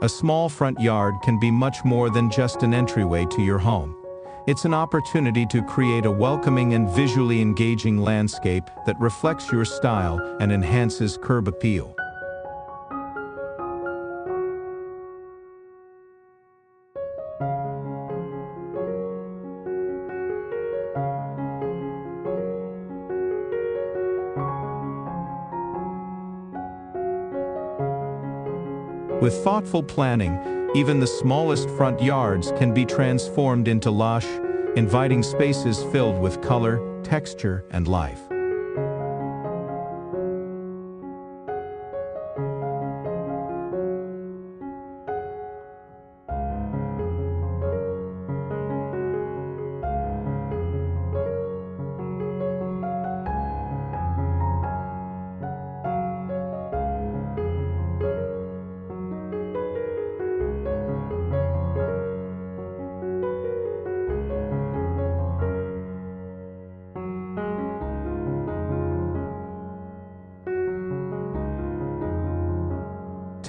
A small front yard can be much more than just an entryway to your home. It's an opportunity to create a welcoming and visually engaging landscape that reflects your style and enhances curb appeal. With thoughtful planning, even the smallest front yards can be transformed into lush, inviting spaces filled with color, texture, and life.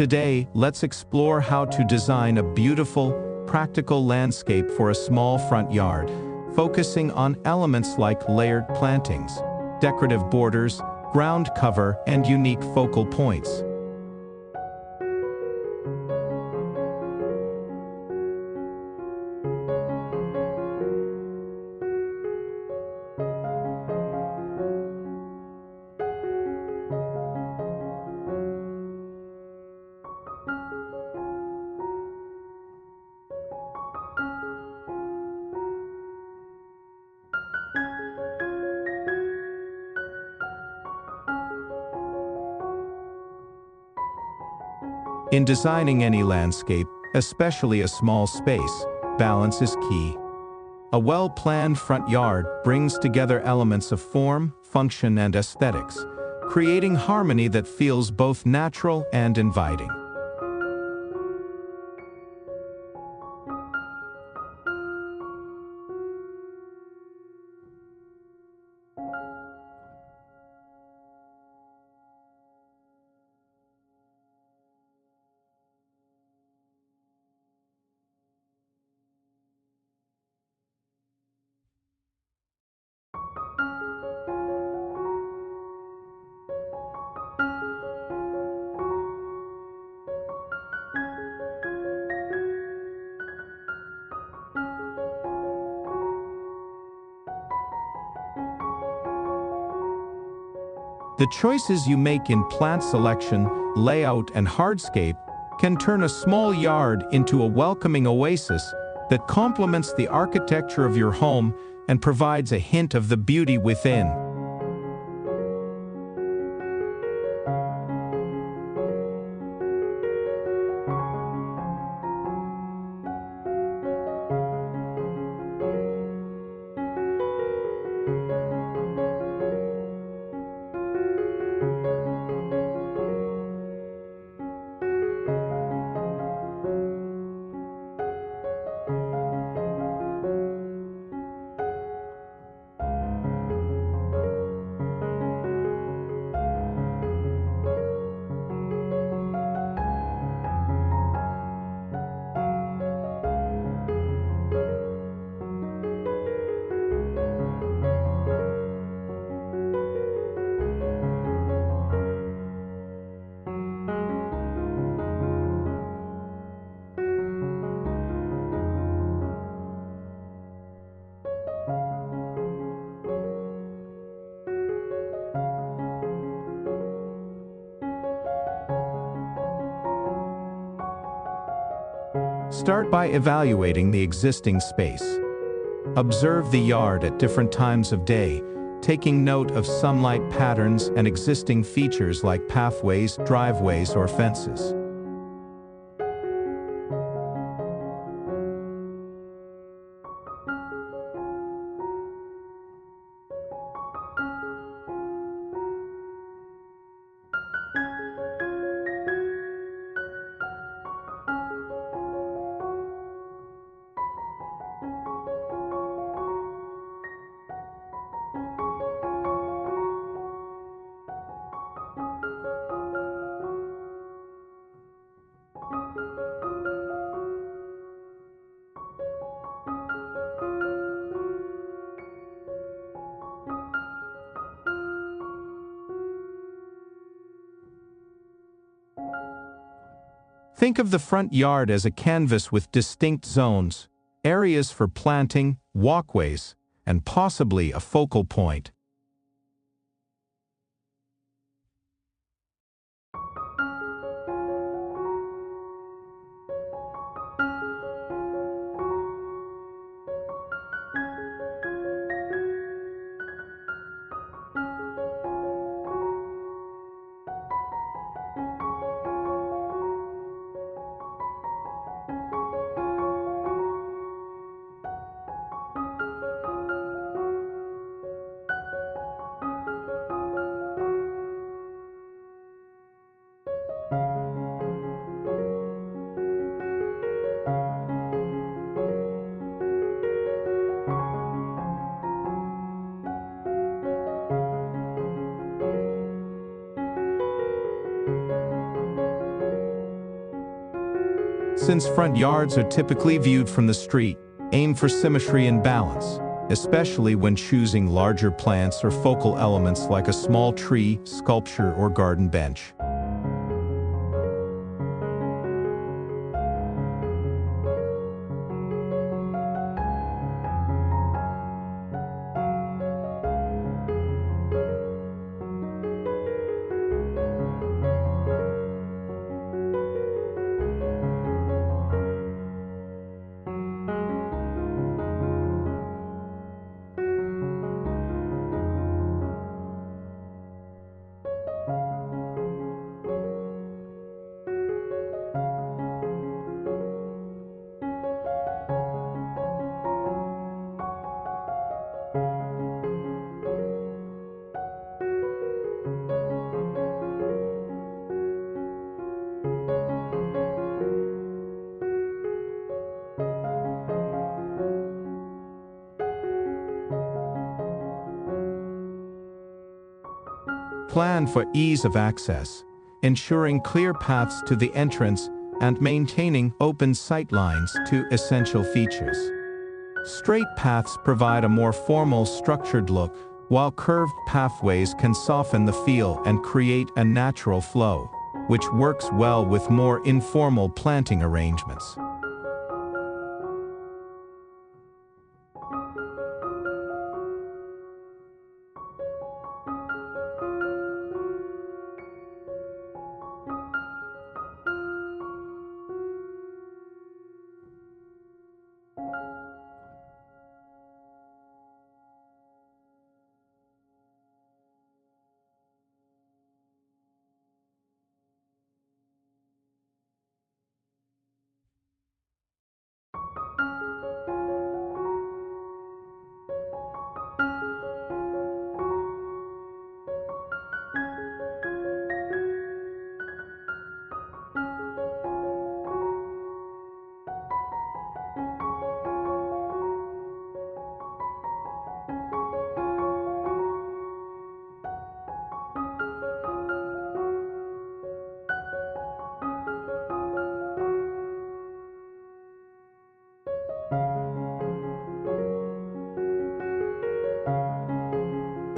Today, let's explore how to design a beautiful, practical landscape for a small front yard, focusing on elements like layered plantings, decorative borders, ground cover, and unique focal points. In designing any landscape, especially a small space, balance is key. A well-planned front yard brings together elements of form, function, and aesthetics, creating harmony that feels both natural and inviting. The choices you make in plant selection, layout, and hardscape can turn a small yard into a welcoming oasis that complements the architecture of your home and provides a hint of the beauty within. Start by evaluating the existing space. Observe the yard at different times of day, taking note of sunlight patterns and existing features like pathways, driveways, or fences. Think of the front yard as a canvas with distinct zones, areas for planting, walkways, and possibly a focal point. Since front yards are typically viewed from the street, aim for symmetry and balance, especially when choosing larger plants or focal elements like a small tree, sculpture, or garden bench. Plan for ease of access, ensuring clear paths to the entrance and maintaining open sight lines to essential features. Straight paths provide a more formal, structured look, while curved pathways can soften the feel and create a natural flow, which works well with more informal planting arrangements.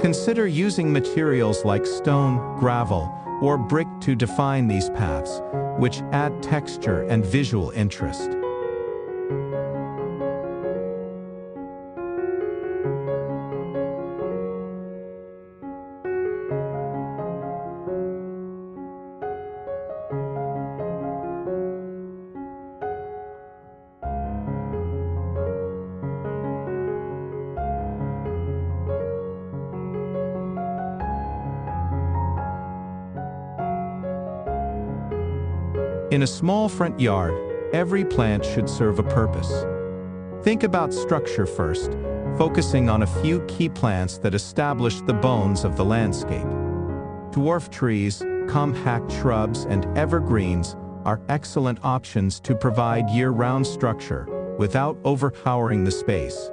Consider using materials like stone, gravel, or brick to define these paths, which add texture and visual interest. In a small front yard, every plant should serve a purpose. Think about structure first, focusing on a few key plants that establish the bones of the landscape. Dwarf trees, compact shrubs, and evergreens are excellent options to provide year-round structure without overpowering the space.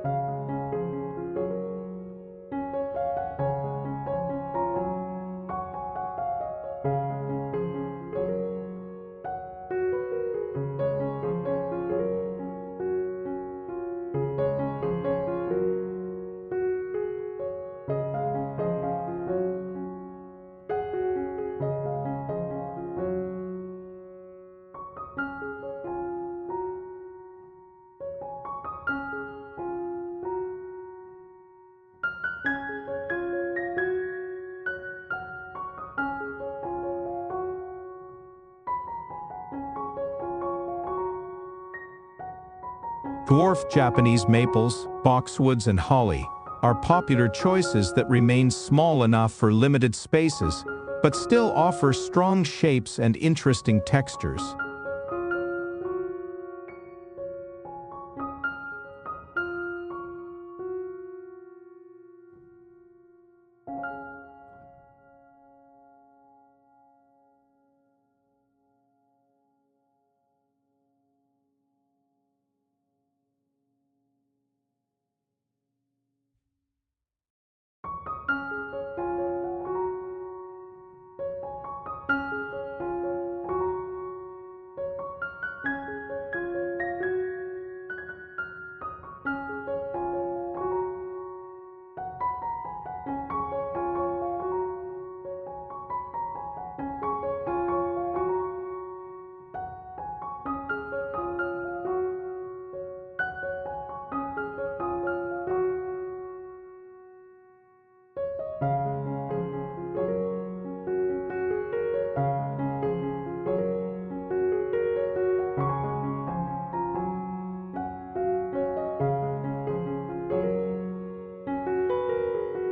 Dwarf Japanese maples, boxwoods, and holly are popular choices that remain small enough for limited spaces, but still offer strong shapes and interesting textures.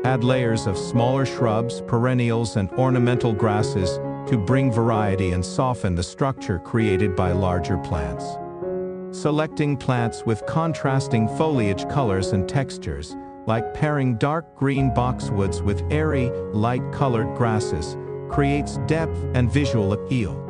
Add layers of smaller shrubs, perennials, and ornamental grasses to bring variety and soften the structure created by larger plants. Selecting plants with contrasting foliage colors and textures, like pairing dark green boxwoods with airy, light-colored grasses, creates depth and visual appeal.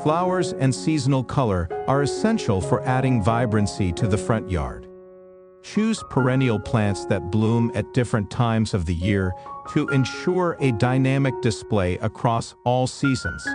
Flowers and seasonal color are essential for adding vibrancy to the front yard. Choose perennial plants that bloom at different times of the year to ensure a dynamic display across all seasons.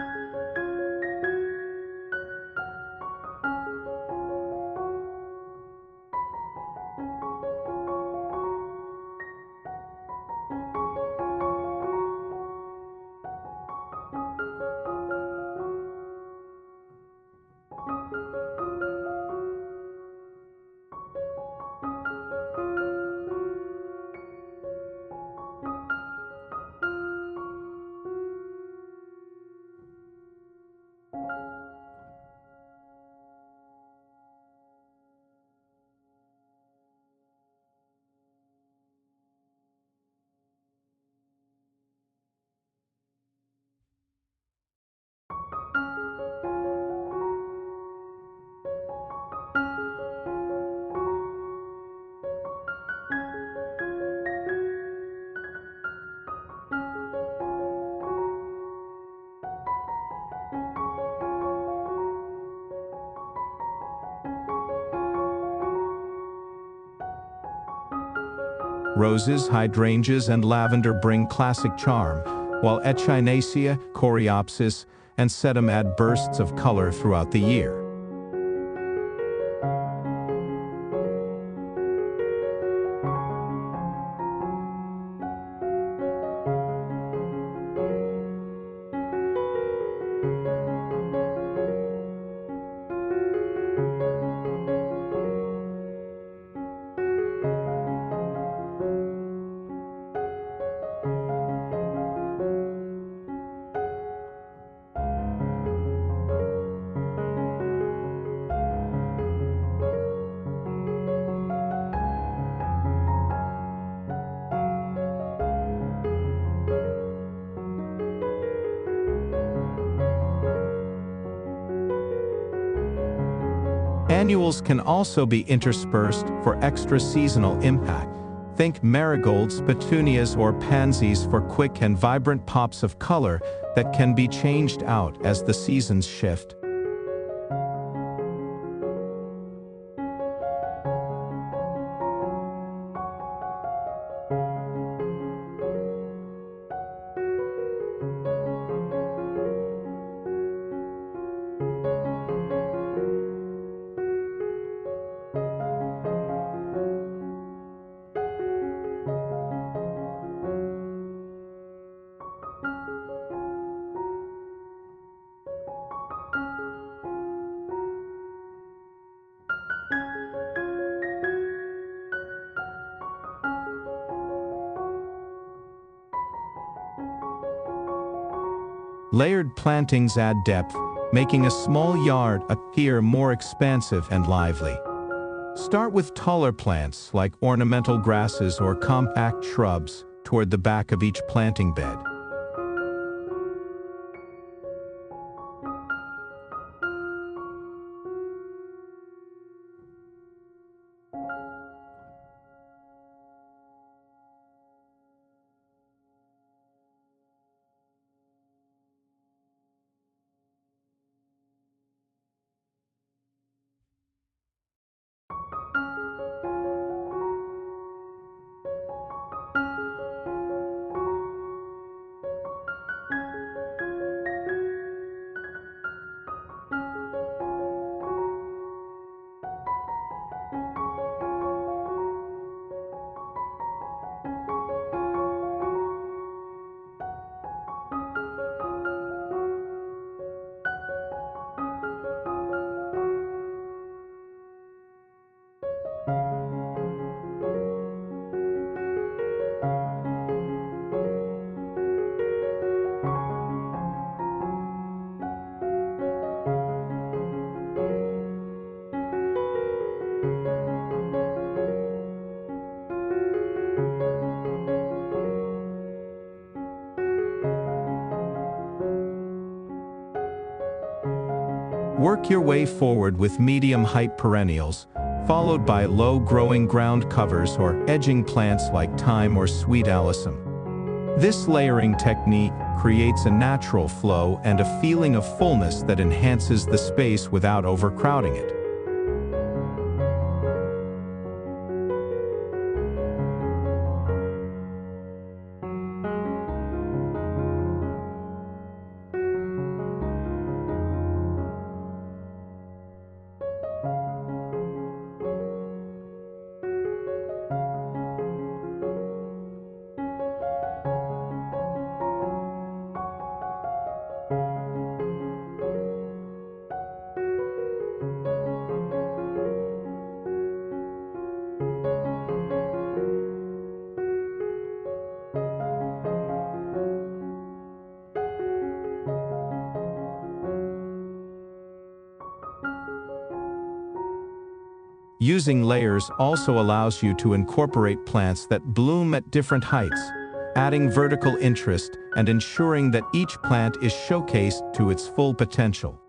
Roses, hydrangeas, and lavender bring classic charm, while echinacea, coreopsis, and sedum add bursts of color throughout the year. Annuals can also be interspersed for extra seasonal impact. Think marigolds, petunias, or pansies for quick and vibrant pops of color that can be changed out as the seasons shift. Layered plantings add depth, making a small yard appear more expansive and lively. Start with taller plants like ornamental grasses or compact shrubs toward the back of each planting bed. Work your way forward with medium-height perennials, followed by low-growing ground covers or edging plants like thyme or sweet alyssum. This layering technique creates a natural flow and a feeling of fullness that enhances the space without overcrowding it. Using layers also allows you to incorporate plants that bloom at different heights, adding vertical interest and ensuring that each plant is showcased to its full potential.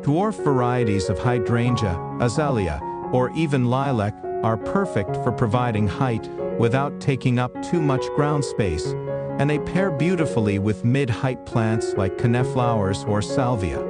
Dwarf varieties of hydrangea, azalea, or even lilac are perfect for providing height without taking up too much ground space, and they pair beautifully with mid-height plants like coneflowers or salvia.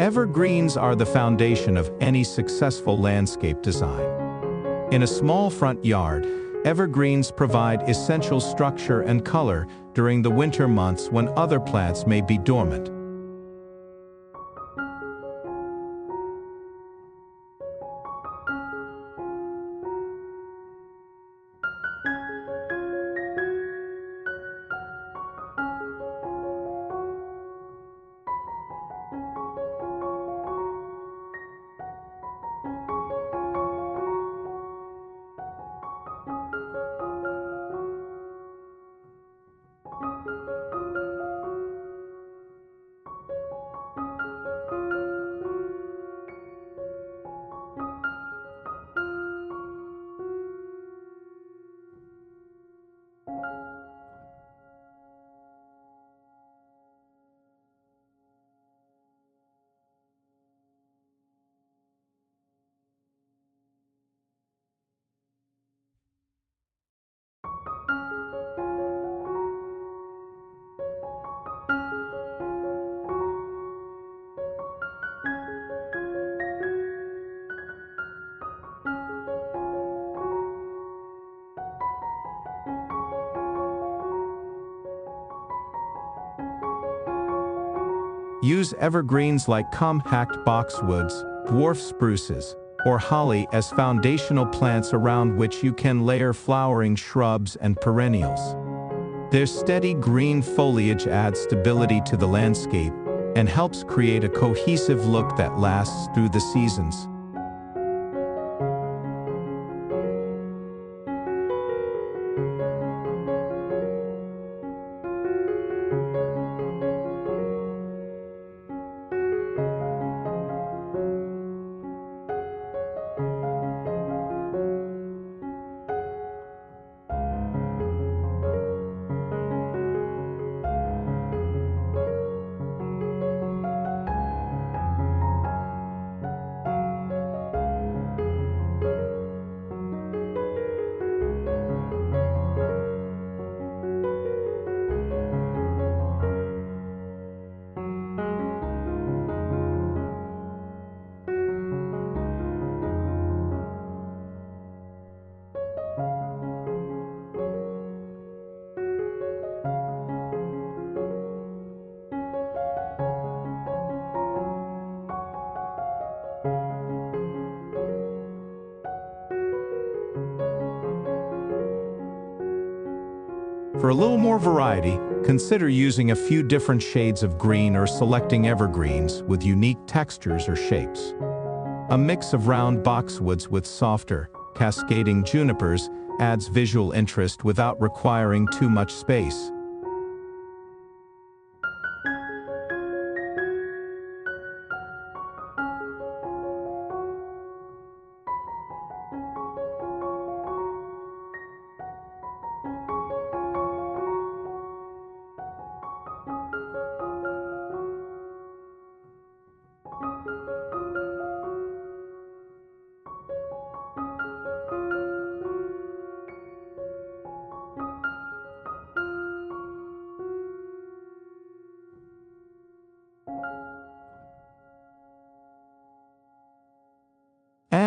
Evergreens are the foundation of any successful landscape design. In a small front yard, evergreens provide essential structure and color during the winter months when other plants may be dormant. Use evergreens like compact boxwoods, dwarf spruces, or holly as foundational plants around which you can layer flowering shrubs and perennials. Their steady green foliage adds stability to the landscape and helps create a cohesive look that lasts through the seasons. For a little more variety, consider using a few different shades of green or selecting evergreens with unique textures or shapes. A mix of round boxwoods with softer, cascading junipers adds visual interest without requiring too much space.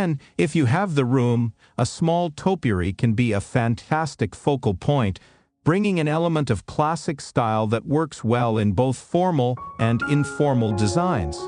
And if you have the room, a small topiary can be a fantastic focal point, bringing an element of classic style that works well in both formal and informal designs.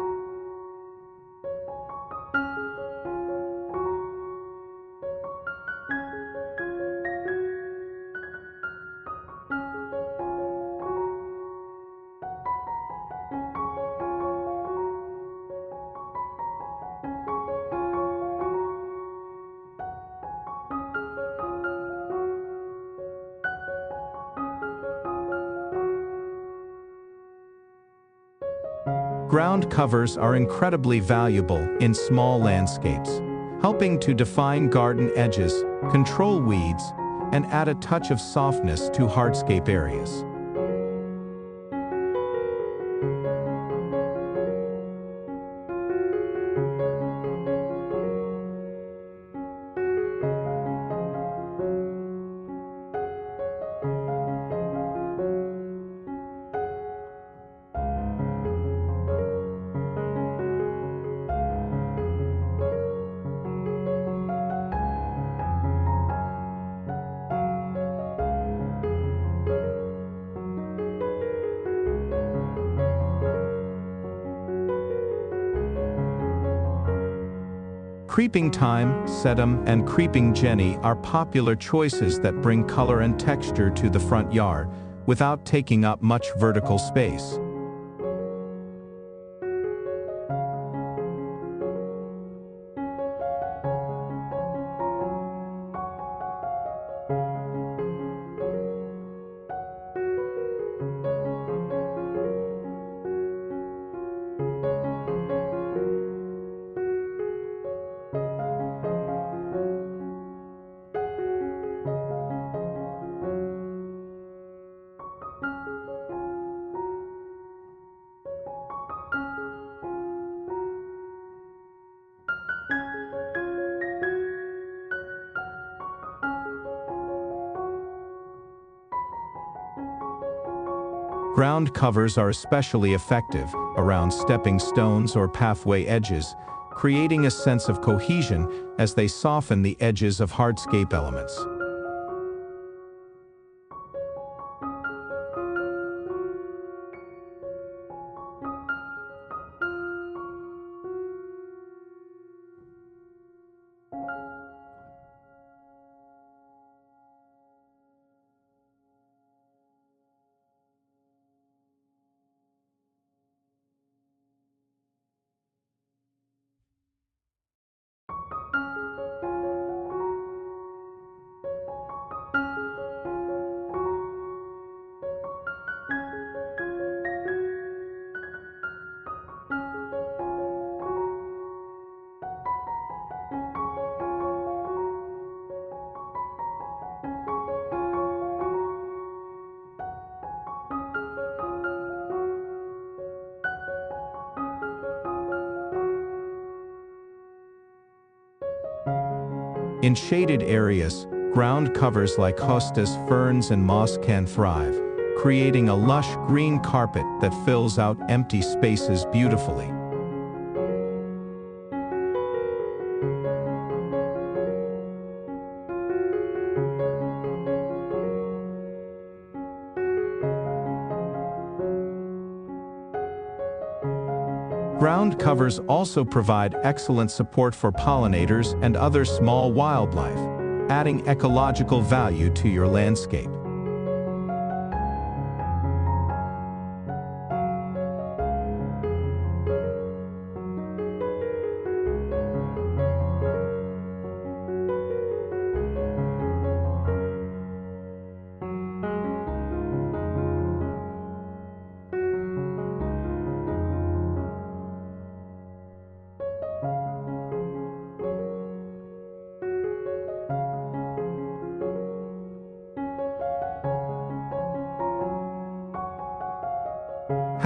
Ground covers are incredibly valuable in small landscapes, helping to define garden edges, control weeds, and add a touch of softness to hardscape areas. Creeping thyme, sedum, and creeping jenny are popular choices that bring color and texture to the front yard without taking up much vertical space. Ground covers are especially effective around stepping stones or pathway edges, creating a sense of cohesion as they soften the edges of hardscape elements. In shaded areas, ground covers like hostas, ferns, and moss can thrive, creating a lush green carpet that fills out empty spaces beautifully. Ground covers also provide excellent support for pollinators and other small wildlife, adding ecological value to your landscape.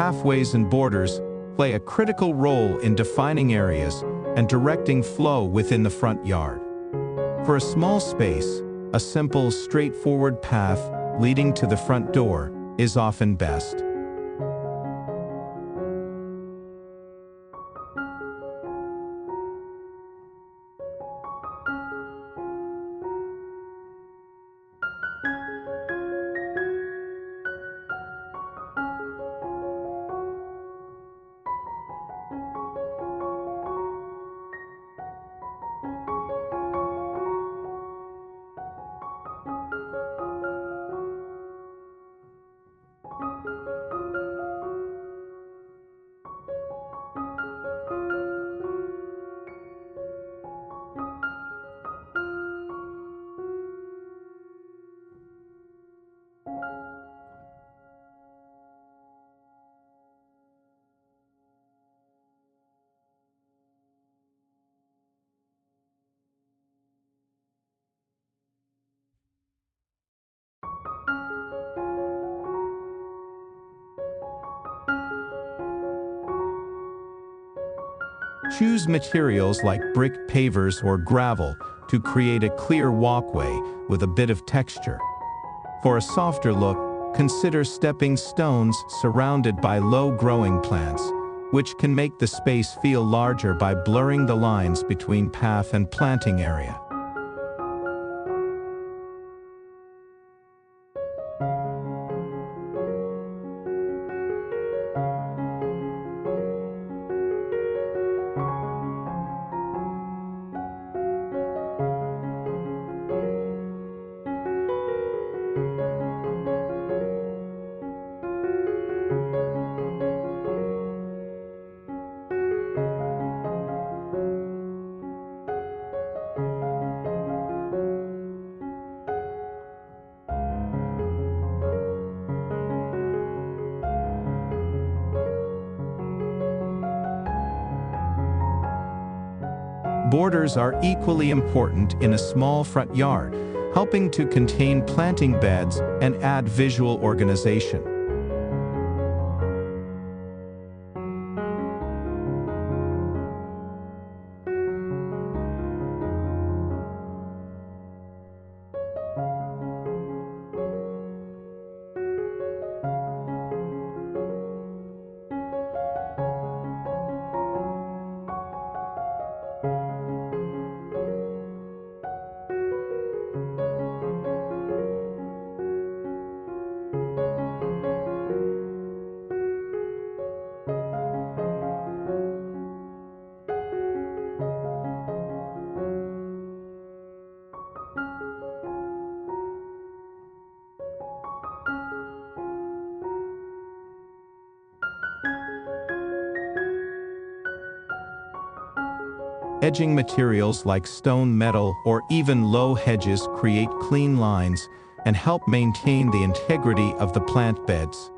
Pathways and borders play a critical role in defining areas and directing flow within the front yard. For a small space, a simple, straightforward path leading to the front door is often best. Choose materials like brick pavers or gravel to create a clear walkway with a bit of texture. For a softer look, consider stepping stones surrounded by low-growing plants, which can make the space feel larger by blurring the lines between path and planting area. Borders are equally important in a small front yard, helping to contain planting beds and add visual organization. Edging materials like stone, metal, or even low hedges create clean lines and help maintain the integrity of the plant beds.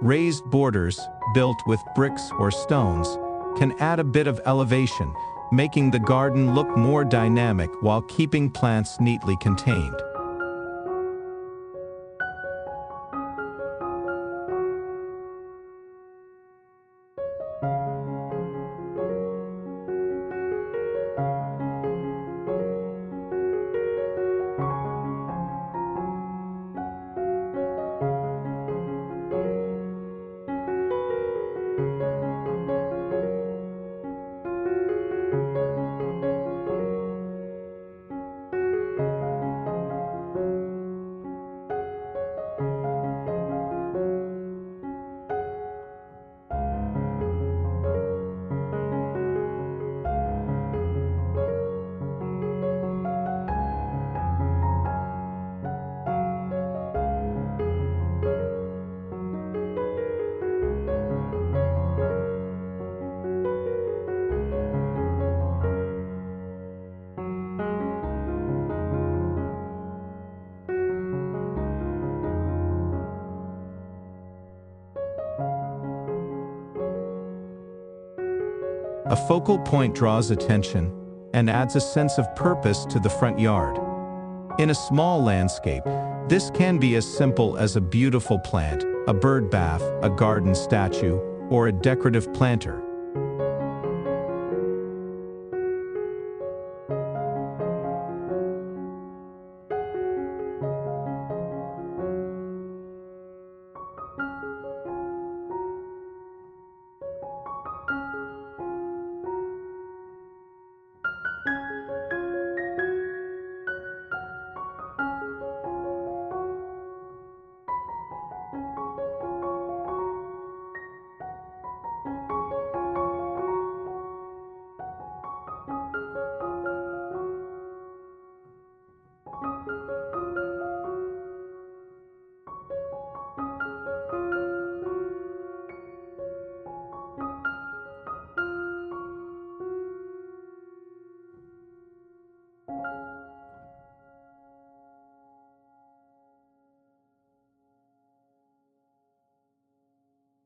Raised borders, built with bricks or stones, can add a bit of elevation, making the garden look more dynamic while keeping plants neatly contained. A focal point draws attention and adds a sense of purpose to the front yard. In a small landscape, this can be as simple as a beautiful plant, a bird bath, a garden statue, or a decorative planter.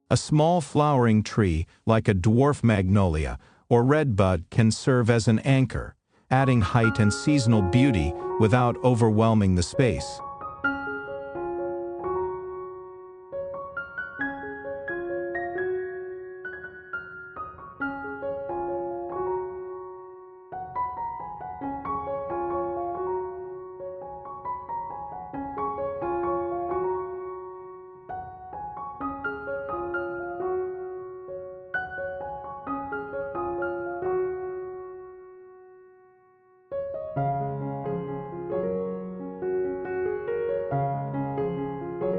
A small flowering tree, like a dwarf magnolia or redbud, can serve as an anchor, adding height and seasonal beauty without overwhelming the space.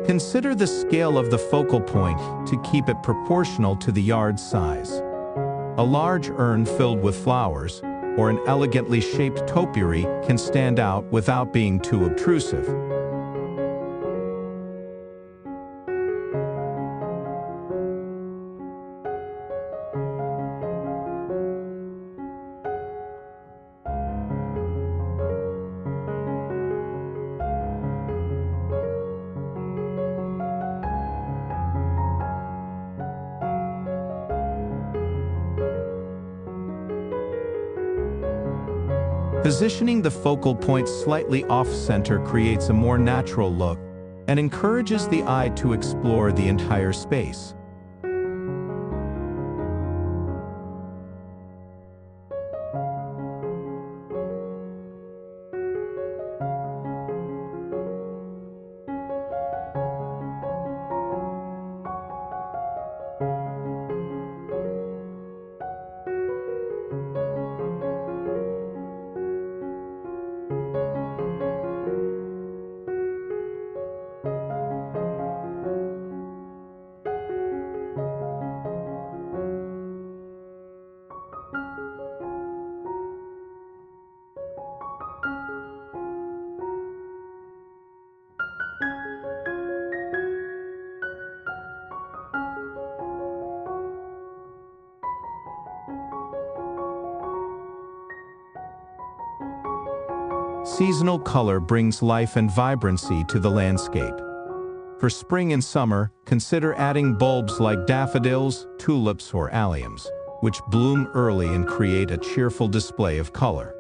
Consider the scale of the focal point to keep it proportional to the yard's size. A large urn filled with flowers, or an elegantly shaped topiary can stand out without being too obtrusive. Positioning the focal point slightly off-center creates a more natural look and encourages the eye to explore the entire space. Seasonal color brings life and vibrancy to the landscape. For spring and summer, consider adding bulbs like daffodils, tulips, or alliums, which bloom early and create a cheerful display of color.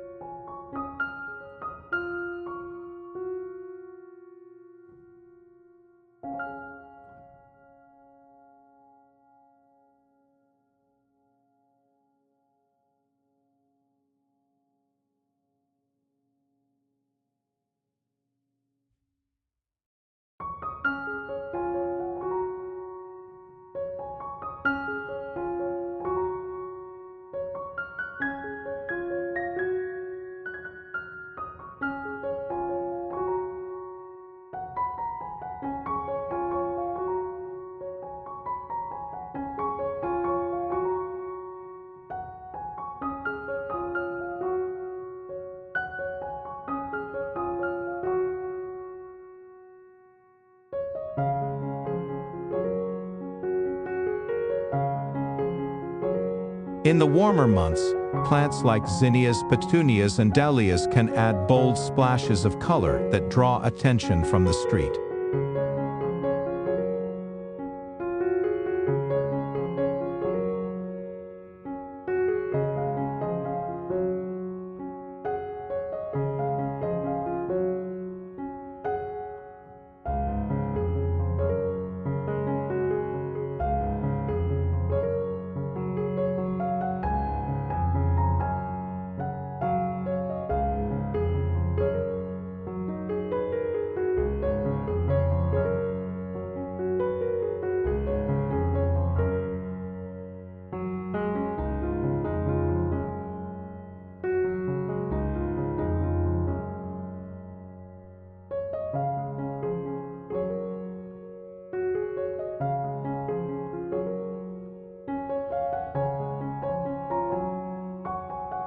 In the warmer months, plants like zinnias, petunias, and dahlias can add bold splashes of color that draw attention from the street.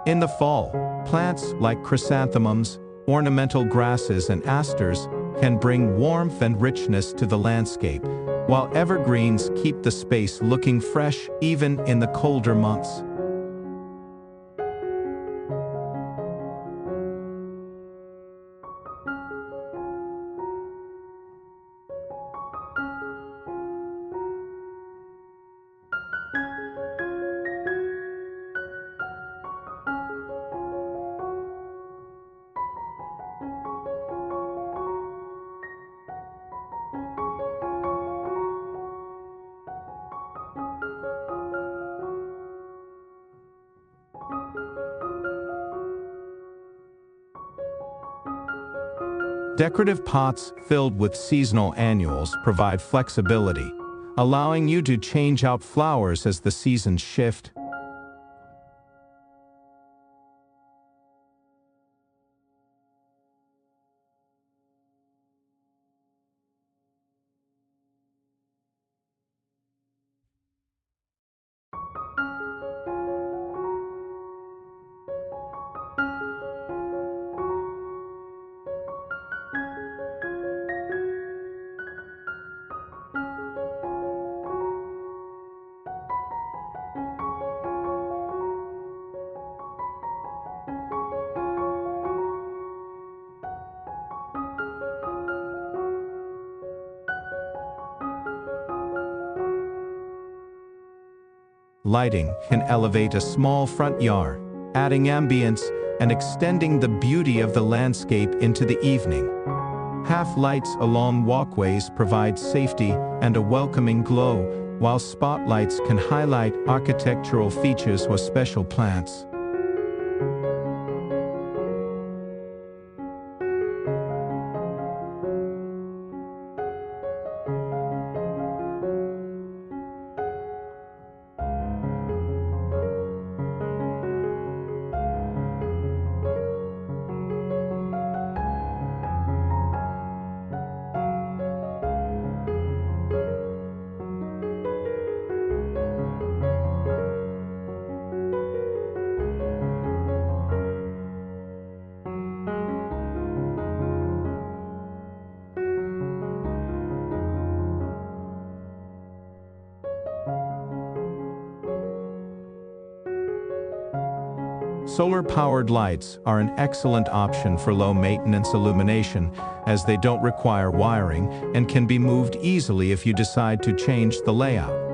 In the fall, plants like chrysanthemums, ornamental grasses, and asters can bring warmth and richness to the landscape, while evergreens keep the space looking fresh even in the colder months. Decorative pots filled with seasonal annuals provide flexibility, allowing you to change out flowers as the seasons shift. Lighting can elevate a small front yard, adding ambience and extending the beauty of the landscape into the evening. Half lights along walkways provide safety and a welcoming glow, while spotlights can highlight architectural features or special plants. Solar-powered lights are an excellent option for low-maintenance illumination, as they don't require wiring and can be moved easily if you decide to change the layout.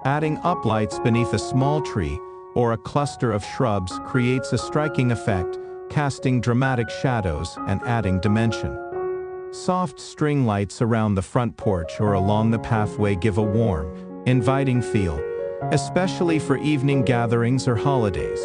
Adding uplights beneath a small tree or a cluster of shrubs creates a striking effect, casting dramatic shadows and adding dimension. Soft string lights around the front porch or along the pathway give a warm, inviting feel, especially for evening gatherings or holidays.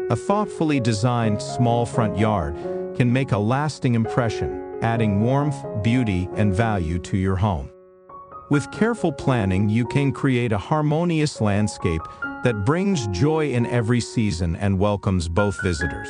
A thoughtfully designed small front yard can make a lasting impression, adding warmth, beauty, and value to your home. With careful planning, you can create a harmonious landscape that brings joy in every season and welcomes both visitors.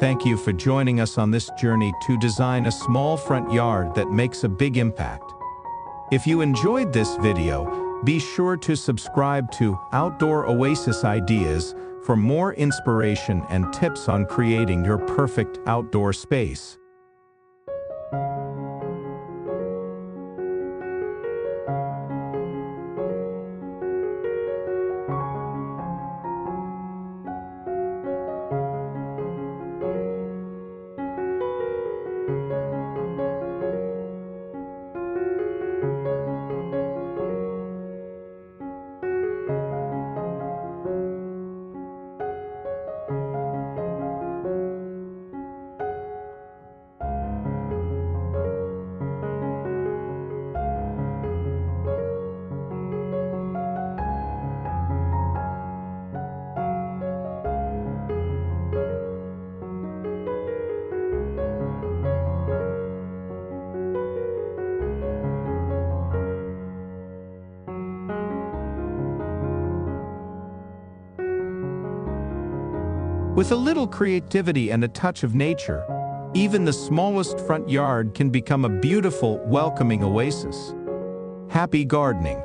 Thank you for joining us on this journey to design a small front yard that makes a big impact. If you enjoyed this video, be sure to subscribe to Outdoor Oasis Ideas for more inspiration and tips on creating your perfect outdoor space. With a little creativity and a touch of nature, even the smallest front yard can become a beautiful, welcoming oasis. Happy gardening!